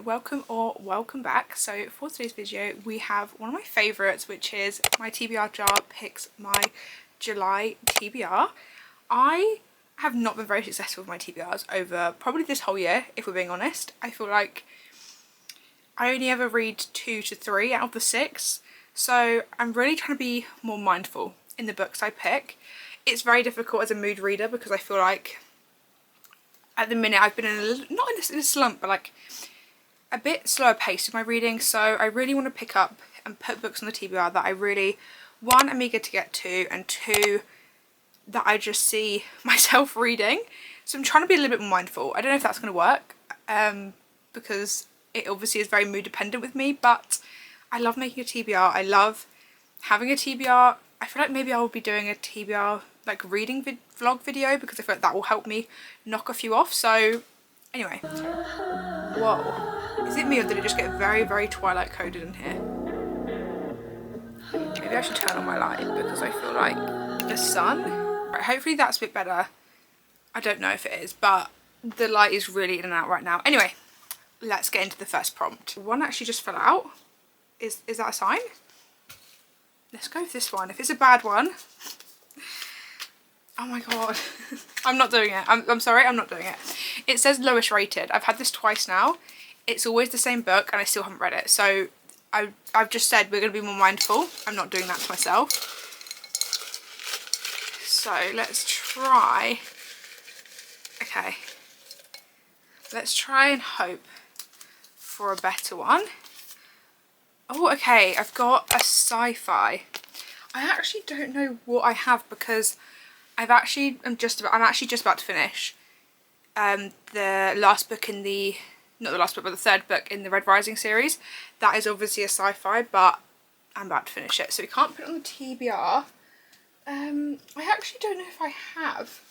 welcome back. So for today's video we have one of my favourites, which is my TBR jar picks my July TBR. I have not been very successful with my TBRs over probably this whole year, if we're being honest. I feel like I only ever read 2 to 3 out of the 6, so I'm really trying to be more mindful in the books I pick. It's very difficult as a mood reader because I feel like at the minute I've been in a, not in a slump, but like a bit slower pace with my reading, so I really want to pick up and put books on the TBR that I really, one, I'm eager to get to, and two, that I just see myself reading. So I'm trying to be a little bit more mindful. I don't know if that's going to work because it obviously is very mood dependent with me, but I love making a TBR. I love having a TBR. I feel like maybe I will be doing a TBR like reading vlog video because I feel like that will help me knock a few off. So anyway, whoa, is it me or did it just get very, very Twilight coded in here? Maybe I should turn on my light because I feel like the sun. Right, hopefully that's a bit better. I don't know if it is, but the light is really in and out right now. Anyway, let's get into the first prompt. One actually just fell out. Is that a sign? Let's go with this one. If it's a bad one, oh my god, I'm not doing it. I'm sorry, I'm not doing it. It says lowest rated. I've had this twice now. It's always the same book and I still haven't read it. So I've just said we're going to be more mindful. I'm not doing that to myself. So let's try. Okay. Let's try and hope for a better one. Oh, okay. I've got a sci-fi. I actually don't know what I have because I'm actually just about to finish the last book in the, not the last book, but the third book in the Red Rising series. That is obviously a sci-fi, but I'm about to finish it, so we can't put it on the TBR. I actually don't know if I have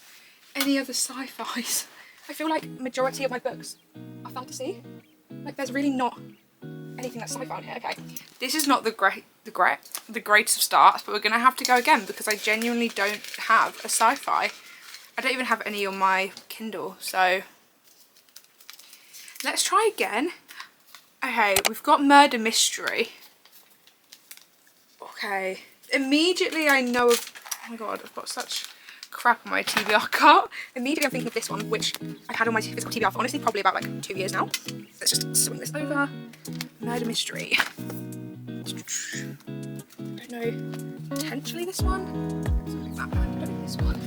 any other sci-fis. I feel like majority of my books are fantasy. Like there's really not anything that's sci-fi on here. Okay, this is not the greatest of starts, but we're gonna have to go again because I genuinely don't have a sci-fi. I don't even have any on my Kindle, so let's try again. Okay, we've got murder mystery. Okay, immediately I know of, oh my god, I've got such crap on my TBR cart. Immediately I'm thinking of this one, which I've had on my physical TBR for honestly probably about like 2 years now. Let's just swing this over. Murder mystery. I don't know, potentially this one? Something like that one, I don't know this one.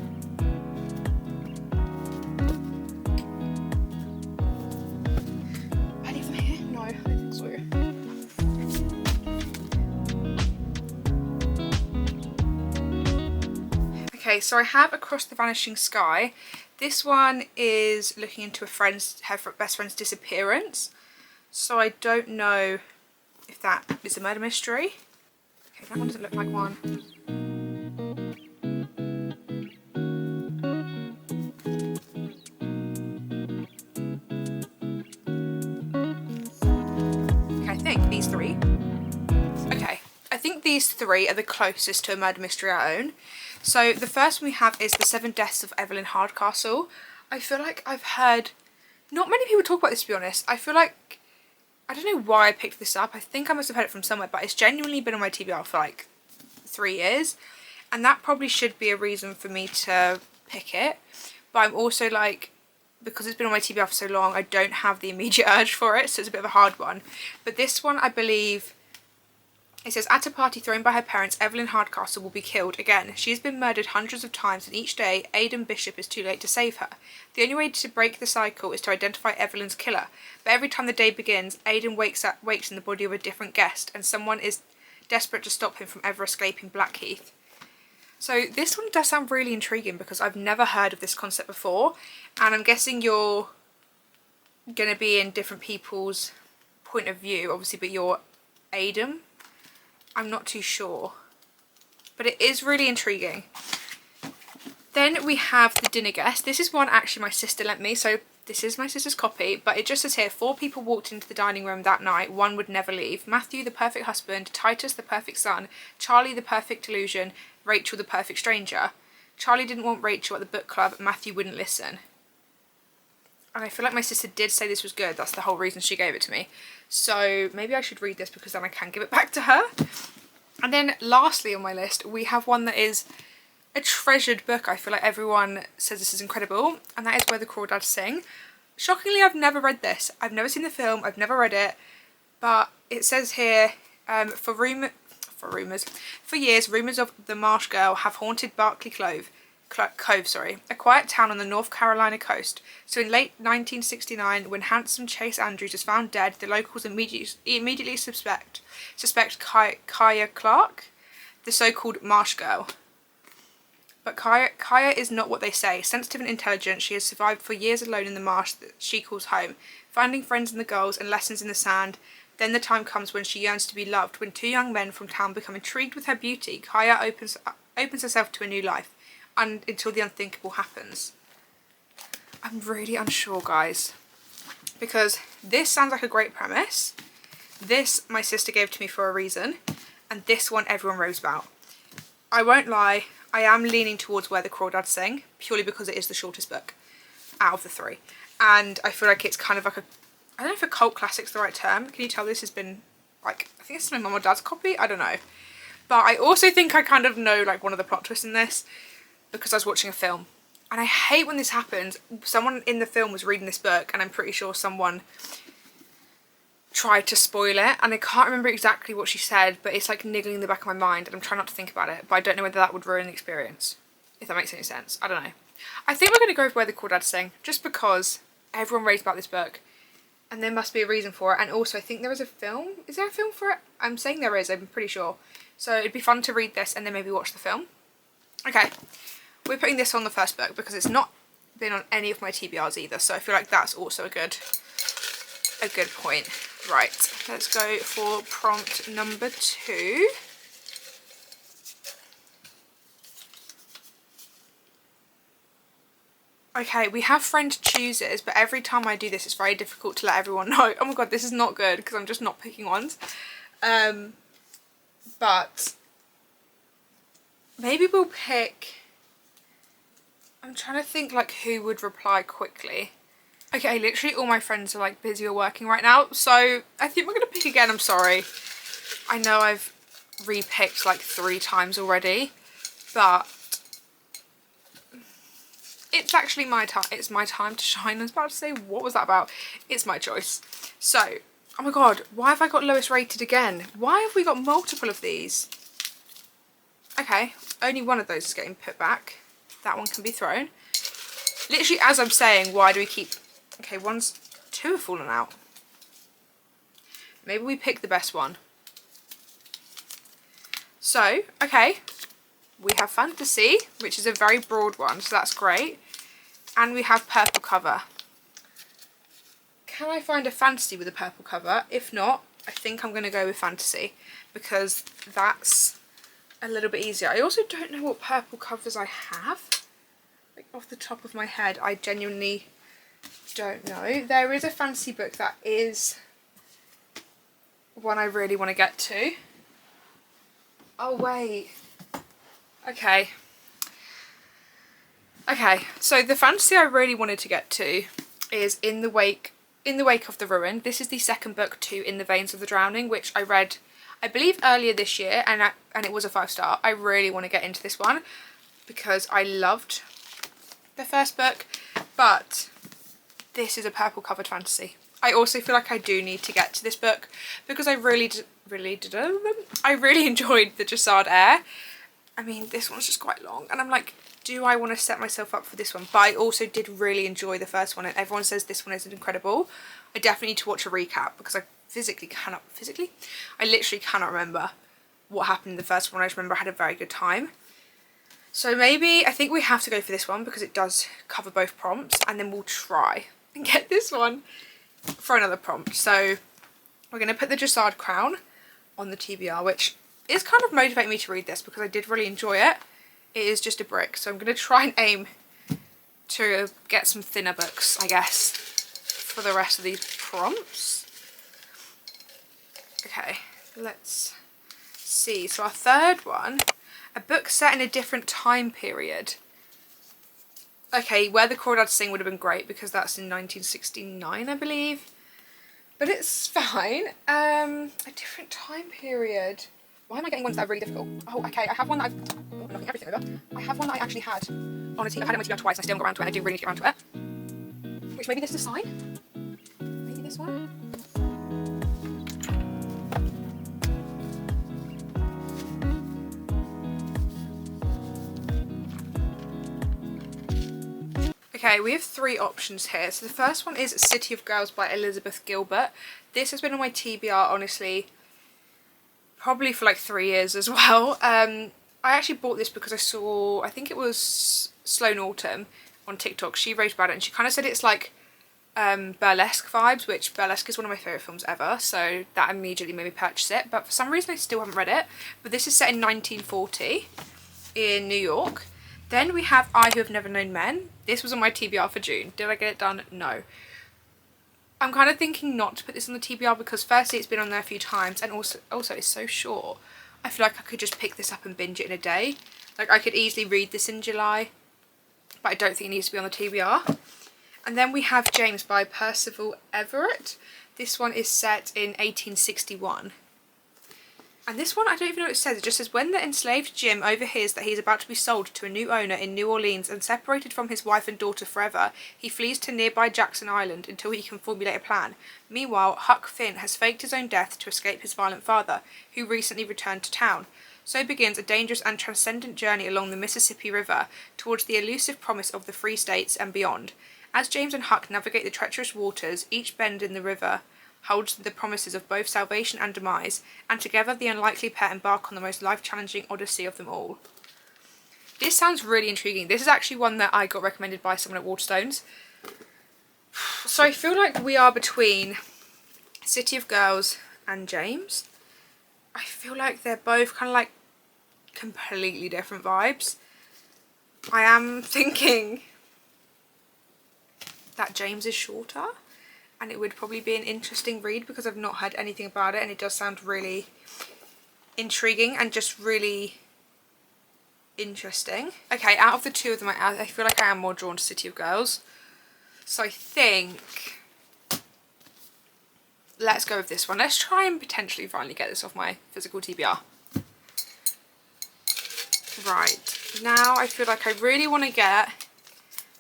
Any of them here? No, I don't think so. Okay, so I have Across the Vanishing Sky. This one is looking into her best friend's disappearance. So I don't know if that is a murder mystery. Okay, that one doesn't look like one. Okay, I think these three. Okay, I think these three are the closest to a murder mystery I own. So the first one we have is The 7 Deaths of Evelyn Hardcastle. I feel like I've heard not many people talk about this, to be honest. I feel like, I don't know why I picked this up. I think I must have heard it from somewhere, but it's genuinely been on my TBR for like 3 years. And that probably should be a reason for me to pick it. But I'm also like, because it's been on my TBR for so long, I don't have the immediate urge for it. So it's a bit of a hard one. But this one, I believe, it says, at a party thrown by her parents, Evelyn Hardcastle will be killed again. She has been murdered hundreds of times, and each day, Aidan Bishop is too late to save her. The only way to break the cycle is to identify Evelyn's killer. But every time the day begins, Aidan wakes in the body of a different guest, and someone is desperate to stop him from ever escaping Blackheath. So this one does sound really intriguing because I've never heard of this concept before, and I'm guessing you're going to be in different people's point of view, obviously, but you're Aidan. I'm not too sure, but it is really intriguing. Then we have The Dinner Guest. This is one actually my sister lent me, so this is my sister's copy, but it just says here, 4 people walked into the dining room that night, one would never leave. Matthew, the perfect husband, Titus, the perfect son, Charlie, the perfect delusion, Rachel, the perfect stranger. Charlie didn't want Rachel at the book club, Matthew wouldn't listen. And I feel like my sister did say this was good. That's the whole reason she gave it to me. So maybe I should read this because then I can give it back to her. And then lastly on my list, we have one that is a treasured book. I feel like everyone says this is incredible. And that is Where the Crawdads Sing. Shockingly, I've never read this. I've never seen the film. I've never read it. But it says here, for years, rumours of the Marsh Girl have haunted Barclay Cove, a quiet town on the North Carolina coast. So in late 1969, when handsome Chase Andrews is found dead, the locals immediately suspect Kaya Clark, the so-called Marsh Girl. But Kaya is not what they say. Sensitive and intelligent, she has survived for years alone in the marsh that she calls home, finding friends in the gulls and lessons in the sand. Then the time comes when she yearns to be loved. When two young men from town become intrigued with her beauty, Kaya opens herself to a new life, and until the unthinkable happens. I'm really unsure, guys, because this sounds like a great premise. This my sister gave to me for a reason, and this one everyone raves about. I won't lie, I am leaning towards Where the Crawdads Sing, purely because it is the shortest book out of the three. And I feel like it's kind of like I don't know if a cult classic's the right term. Can you tell this has been, like, I think it's my mum or dad's copy? I don't know. But I also think I kind of know, like, one of the plot twists in this because I was watching a film. And I hate when this happens. Someone in the film was reading this book and I'm pretty sure someone tried to spoil it. And I can't remember exactly what she said, but it's, like, niggling in the back of my mind and I'm trying not to think about it. But I don't know whether that would ruin the experience, if that makes any sense. I don't know. I think we're going to go with Where the Crawdads Sing, just because everyone raves about this book. And there must be a reason for it. And also, I think there is a film. Is there a film for it? I'm saying there is, I'm pretty sure. So it'd be fun to read this and then maybe watch the film. Okay, we're putting this on the first book because it's not been on any of my TBRs either. So I feel like that's also a good point. Right, let's go for prompt number 2. Okay, we have friend chooses, but every time I do this, it's very difficult to let everyone know. Oh my god, this is not good because I'm just not picking ones. But maybe we'll pick... I'm trying to think like who would reply quickly. Okay, literally all my friends are like busy or working right now, so I think we're going to pick again. I'm sorry. I know I've re-picked like 3 times already, but... it's actually my time. It's my time to shine. I was about to say, what was that about? It's my choice. So, oh my god, why have I got lowest rated again? Why have we got multiple of these? Okay, only one of those is getting put back. That one can be thrown. Literally, as I'm saying, why do we keep... okay, 2 have fallen out. Maybe we pick the best one. So, okay. We have fantasy, which is a very broad one, so that's great. And we have purple cover. Can I find a fantasy with a purple cover? If not, I think I'm going to go with fantasy because that's a little bit easier. I also don't know what purple covers I have. Like off the top of my head, I genuinely don't know. There is a fantasy book that is one I really want to get to. Oh wait. Okay. Okay, so the fantasy I really wanted to get to is In the Wake of the Ruin. This is the second book to In the Veins of the Drowning, which I read, I believe, earlier this year, and it was a 5-star. I really want to get into this one because I loved the first book, but this is a purple covered fantasy. I also feel like I do need to get to this book because I really enjoyed the Jassard Heir. I mean, this one's just quite long, and I'm like, do I want to set myself up for this one? But I also did really enjoy the first one, and everyone says this one is incredible. I definitely need to watch a recap because I literally cannot remember what happened in the first one. I just remember I had a very good time. So maybe, I think we have to go for this one because it does cover both prompts, and then we'll try and get this one for another prompt. So we're going to put the Jassard Crown on the TBR, which is kind of motivating me to read this because I did really enjoy it. It is just a brick, so I'm going to try and aim to get some thinner books, I guess, for the rest of these prompts. Okay, let's see. So our third one, a book set in a different time period. Okay, Where the Crawdads Sing would have been great because that's in 1969, I believe. But it's fine. A different time period. Why am I getting ones that are really difficult? Oh, okay, I have one that I'm knocking everything over. I have one that I actually had on a TV. I've had it on my TBR twice and I still haven't got around to it. I do really need to get around to it. Which maybe this is a sign? Maybe this one? Okay, we have 3 options here. So the first one is City of Girls by Elizabeth Gilbert. This has been on my TBR, honestly, probably for like 3 years as well. I actually bought this because I saw, I think it was Sloan Autumn on TikTok. She wrote about it and she kind of said it's like burlesque vibes, which burlesque is one of my favourite films ever, so that immediately made me purchase it. But for some reason I still haven't read it. But this is set in 1940 in New York. Then we have I Who Have Never Known Men. This was on my TBR for June. Did I get it done? No. I'm kind of thinking not to put this on the TBR because firstly it's been on there a few times, and also it's so short. I feel like I could just pick this up and binge it in a day. Like I could easily read this in July, but I don't think it needs to be on the TBR. And then we have James by Percival Everett. This one is set in 1861. And this one, I don't even know what it says. It just says, when the enslaved Jim overhears that he is about to be sold to a new owner in New Orleans and separated from his wife and daughter forever, he flees to nearby Jackson Island until he can formulate a plan. Meanwhile, Huck Finn has faked his own death to escape his violent father, who recently returned to town. So begins a dangerous and transcendent journey along the Mississippi River towards the elusive promise of the Free States and beyond. As James and Huck navigate the treacherous waters, each bend in the river holds the promises of both salvation and demise, and together the unlikely pair embark on the most life-challenging odyssey of them all. This sounds really intriguing. This is actually one that I got recommended by someone at Waterstones. So I feel like we are between City of Girls and James. I feel like they're both kind of like completely different vibes. I am thinking that James is shorter, and it would probably be an interesting read because I've not heard anything about it, and it does sound really intriguing and just really interesting. Okay, out of the two of them, I feel like I am more drawn to City of Girls. So I think let's go with this one. Let's try and potentially finally get this off my physical TBR. Right, now I feel like I really want to get...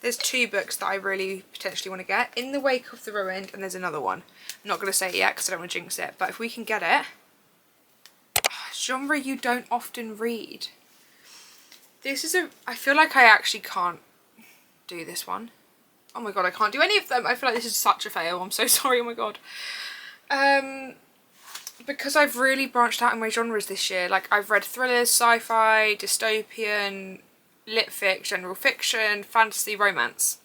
There's 2 books that I really potentially want to get. In the Wake of the Ruined, and there's another one. I'm not going to say it yet because I don't want to jinx it, but if we can get it. Genre you don't often read. This is I feel like I actually can't do this one. Oh my god, I can't do any of them. I feel like this is such a fail. I'm so sorry, oh my god. Because I've really branched out in my genres this year. Like, I've read thrillers, sci-fi, dystopian, lit fic, general fiction, fantasy, romance.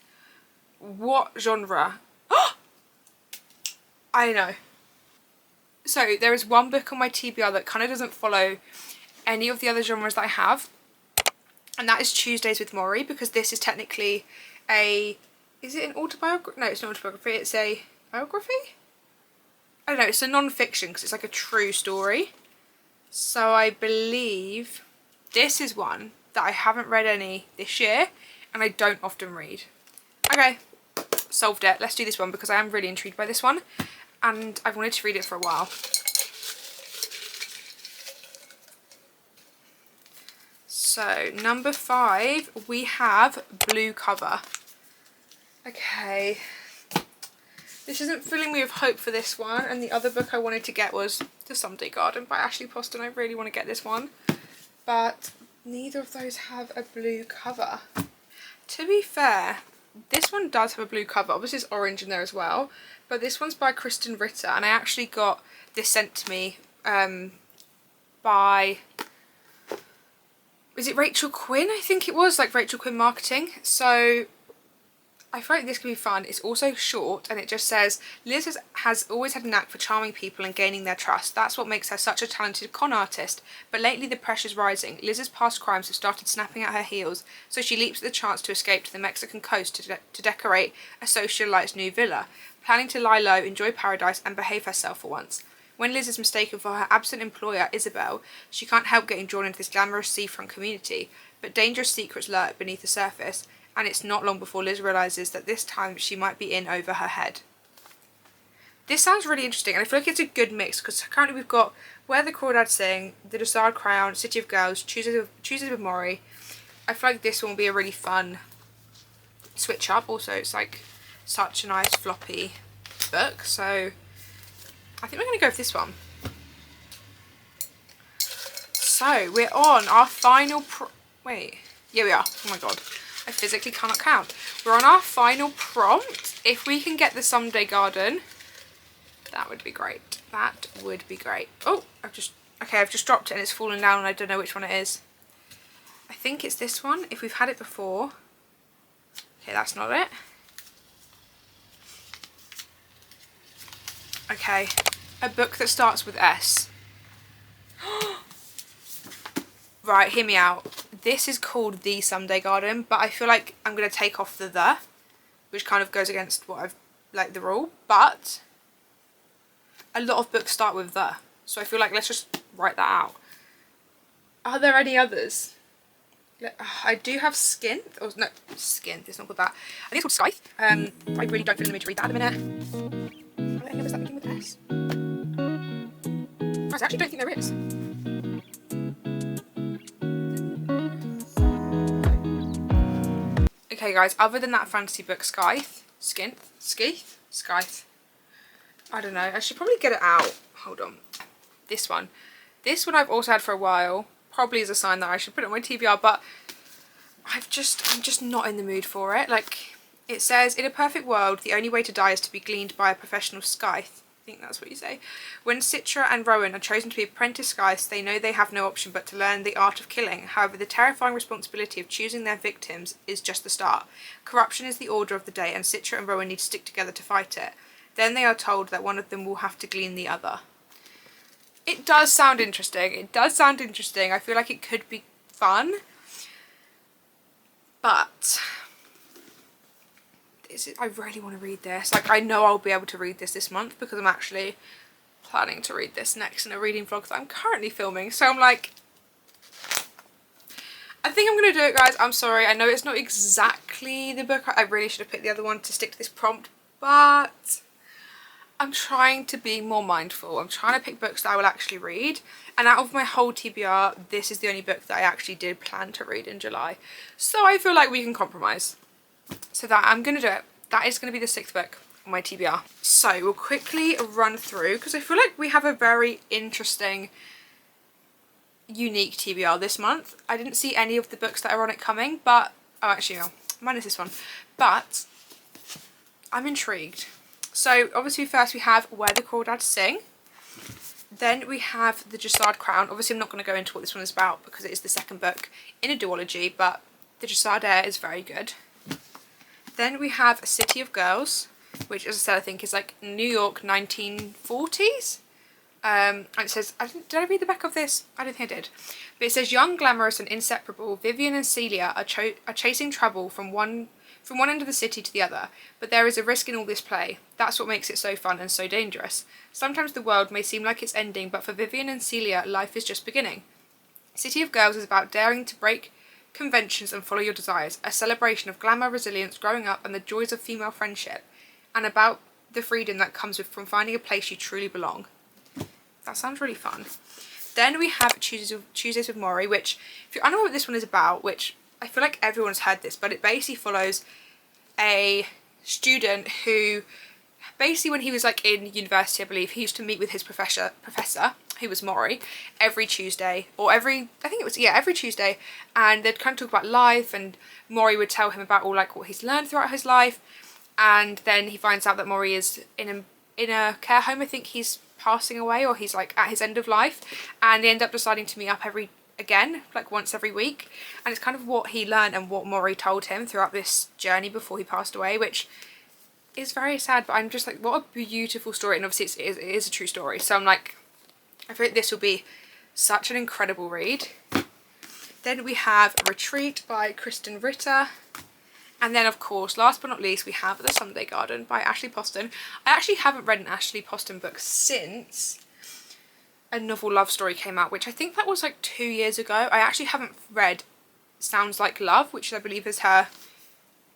What genre? I know. So there is one book on my TBR that kind of doesn't follow any of the other genres that I have, and that is Tuesdays with Maury, because this is technically a... Is it an autobiography? No, it's not an autobiography. It's a biography? I don't know. It's a non-fiction because it's like a true story. So I believe this is one that I haven't read any this year, and I don't often read. Okay, solved it. Let's do this one because I am really intrigued by this one, and I've wanted to read it for a while. So, number 5, we have Blue Cover. Okay, this isn't filling me with hope for this one, and the other book I wanted to get was The Someday Garden by Ashley Poston. I really want to get this one, but neither of those have a blue cover. To be fair, this one does have a blue cover. Obviously it's orange in there as well, but this one's by Kristen Ritter, and I actually got this sent to me by... Is it Rachel Quinn? I think it was, like Rachel Quinn Marketing. So I feel like this could be fun. It's also short, and it just says, Liz has always had a knack for charming people and gaining their trust. That's what makes her such a talented con artist. But lately the pressure's rising. Liz's past crimes have started snapping at her heels, so she leaps at the chance to escape to the Mexican coast to decorate a socialite's new villa, planning to lie low, enjoy paradise, and behave herself for once. When Liz is mistaken for her absent employer, Isabel, she can't help getting drawn into this glamorous seafront community, but dangerous secrets lurk beneath the surface. and it's not long before Liz realises that this time she might be in over her head. This sounds really interesting, and I feel like it's a good mix because currently we've got Where the Crawdads Sing, The Dessard Crown, City of Girls, Chooses with Maury. I feel like this one will be a really fun switch up. Also, it's like such a nice floppy book, so I think we're going to go with this one. So we're on our final wait, yeah we are. Oh my god, I physically cannot count. We're on our final prompt. If we can get the Someday Garden, that would be great. That would be great. Oh, I've just dropped it and it's fallen down and I don't know which one it is. I think it's this one, if we've had it before. Okay, that's not it. Okay, a book that starts with S. Right, hear me out. This is called The Someday Garden, but I feel like I'm going to take off the, which kind of goes against what I've, like, the rule, but a lot of books start with the, so I feel like let's just write that out. Are there any others? I do have Skinth, or no, Skinth, it's not called that. I think it's called Scythe. I really don't feel in the mood to read that at the minute. Are there any others that begin with S? I actually don't think there is. Okay guys, other than that fantasy book, Scythe, Scythe, I don't know, I should probably get it out. Hold on. This one I've also had for a while. Probably is a sign that I should put it on my TBR, but I'm just not in the mood for it. Like, it says, in a perfect world, the only way to die is to be gleaned by a professional scythe. I think that's what you say. When Citra and Rowan are chosen to be apprentice scythes, they know they have no option but to learn the art of killing. However, the terrifying responsibility of choosing their victims is just the start. Corruption is the order of the day, and Citra and Rowan need to stick together to fight it. Then they are told that one of them will have to glean the other. It does sound interesting. It does sound interesting. I feel like it could be fun. But I really want to read this. Like, I know I'll be able to read this month because I'm actually planning to read this next in a reading vlog that I'm currently filming. So I'm like, I think I'm going to do it, guys. I'm sorry. I know it's not exactly the book. I really should have picked the other one to stick to this prompt. But I'm trying to be more mindful. I'm trying to pick books that I will actually read. And out of my whole TBR, this is the only book that I actually did plan to read in July. So I feel like we can compromise. So that I'm going to do it. That is going to be the 6th book on my TBR. So we'll quickly run through, because I feel like we have a very interesting, unique TBR this month. I didn't see any of the books that are on it coming, but, oh actually no, minus this one. But I'm intrigued. So obviously first we have Where the Crawdads Sing. Then we have The Dessard Crown. Obviously I'm not going to go into what this one is about because it is the 2nd book in a duology, but The Dessard is very good. Then we have City of Girls, which, as I said, I think is like New York 1940s. And it says, did I read the back of this? I don't think I did. But it says, young, glamorous and inseparable, Vivian and Celia are chasing trouble from one end of the city to the other. But there is a risk in all this play. That's what makes it so fun and so dangerous. Sometimes the world may seem like it's ending, but for Vivian and Celia, life is just beginning. City of Girls is about daring to break conventions and follow your desires, a celebration of glamour, resilience, growing up and the joys of female friendship, and about the freedom that comes from finding a place you truly belong. That sounds really fun. Then we have Tuesdays with Maury, which, if you don't know what this one is about, which I feel like everyone's heard this, but it basically follows a student who, basically when he was like in university, I believe, he used to meet with his professor, who was Maury, every Tuesday, or every Tuesday, and they'd kind of talk about life, and Maury would tell him about all like what he's learned throughout his life, and then he finds out that Maury is in a care home. I think he's passing away, or he's like at his end of life, and they end up deciding to meet up like once every week, and it's kind of what he learned and what Maury told him throughout this journey before he passed away, which is very sad, but I'm just like, what a beautiful story, and obviously it is a true story, so I'm like, I feel like this will be such an incredible read. Then we have Retreat by Kristen Ritter. And then, of course, last but not least, we have The Someday Garden by Ashley Poston. I actually haven't read an Ashley Poston book since A Novel Love Story came out, which I think that was like 2 years ago. I actually haven't read Sounds Like Love, which I believe is her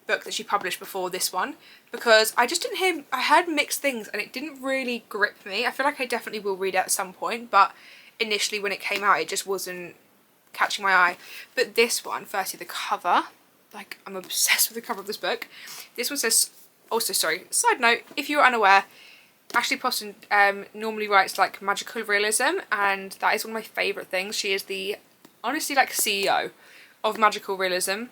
book that she published before this one, because I just didn't hear, I heard mixed things and it didn't really grip me. I feel like I definitely will read it at some point, but initially when it came out it just wasn't catching my eye. But this one, firstly the cover, like I'm obsessed with the cover of this book. This one says, also sorry, side note, if you're unaware, Ashley Poston normally writes like magical realism, and that is one of my favourite things. She is the, honestly, like CEO of magical realism,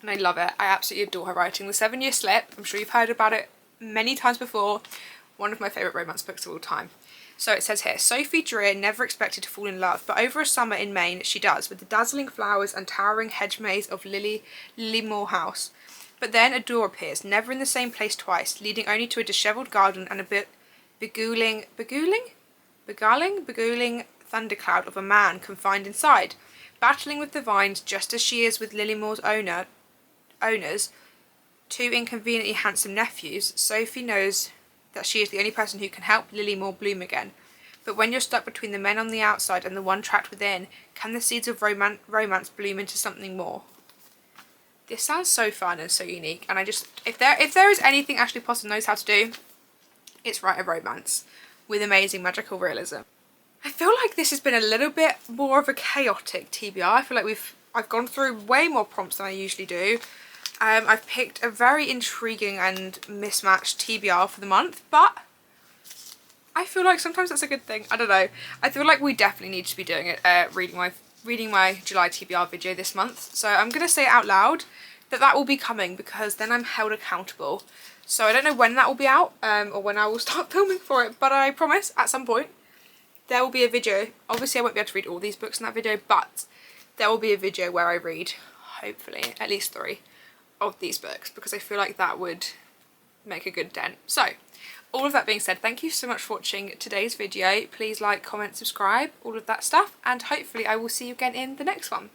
and I love it. I absolutely adore her writing. The 7 Year Slip, I'm sure you've heard about it many times before, one of my favourite romance books of all time. So it says here, Sophie Dreer never expected to fall in love, but over a summer in Maine she does, with the dazzling flowers and towering hedge maze of Lilymore House. But then a door appears, never in the same place twice, leading only to a dishevelled garden and a beguiling thundercloud of a man confined inside, battling with the vines just as she is with Lilymore's owners, two inconveniently handsome nephews. Sophie knows that she is the only person who can help Lilymore bloom again. But when you're stuck between the men on the outside and the one trapped within, can the seeds of romance bloom into something more? This sounds so fun and so unique, and I just, if there is anything Ashley Poston knows how to do, it's write a romance with amazing magical realism. I feel like this has been a little bit more of a chaotic TBR. I feel like I've gone through way more prompts than I usually do. I've picked a very intriguing and mismatched TBR for the month, but I feel like sometimes that's a good thing. I don't know. I feel like we definitely need to be doing it, reading my July TBR video this month. So I'm going to say it out loud that will be coming, because then I'm held accountable. So I don't know when that will be out, or when I will start filming for it, but I promise at some point there will be a video. Obviously I won't be able to read all these books in that video, but there will be a video where I read, hopefully, at least 3 of these books, because I feel like that would make a good dent. So all of that being said, thank you so much for watching today's video. Please like, comment, subscribe, all of that stuff, and hopefully I will see you again in the next one.